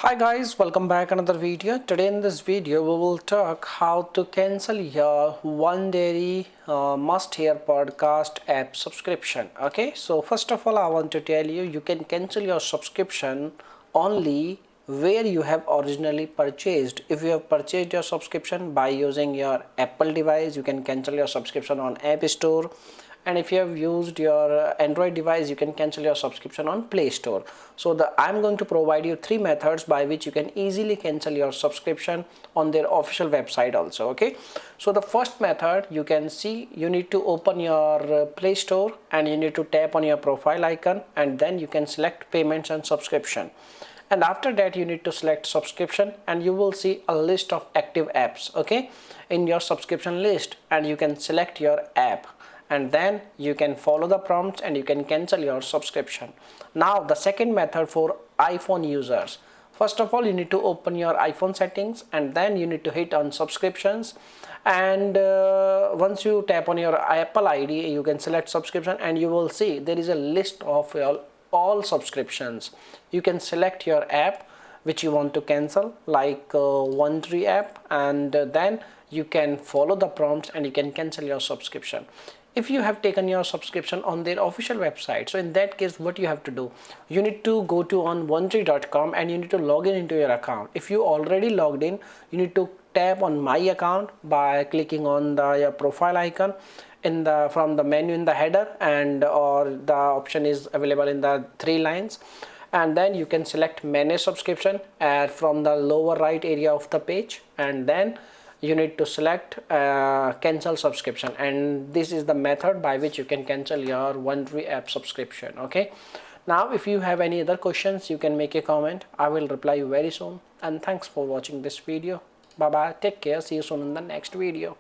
Hi guys, welcome back another video. Today in this video we will talk how to cancel your Wondery must hear podcast app subscription. Okay, so first of all I want to tell you, you can cancel your subscription only where you have originally purchased. If you have purchased your subscription by using your Apple device, you can cancel your subscription on App Store, and if you have used your Android device, you can cancel your subscription on Play Store. So I'm going to provide you three methods by which you can easily cancel your subscription on their official website also. Okay, so the first method, you can see, you need to open your Play Store and you need to tap on your profile icon, and then you can select payments and subscription, and after that you need to select subscription, and you will see a list of active apps, okay, in your subscription list, and you can select your app, and then you can follow the prompts and you can cancel your subscription. Now the second method for iPhone users, first of all you need to open your iPhone settings, and then you need to hit on subscriptions, and once you tap on your Apple ID, you can select subscription, and you will see there is a list of all subscriptions. You can select your app which you want to cancel, like Wondery app, and then you can follow the prompts and you can cancel your subscription. If you have taken your subscription on their official website, so in that case what you have to do, you need to go to on Wondery.com and you need to log in into your account. If you already logged in, you need to tap on my account by clicking on your profile icon in the from the menu in the header, and or the option is available in the three lines, and then you can select manage subscription from the lower right area of the page, and then you need to select cancel subscription, and this is the method by which you can cancel your Wondery app subscription. Okay, now if you have any other questions, you can make a comment. I will reply you very soon, and thanks for watching this video. Bye bye, take care, see you soon in the next video.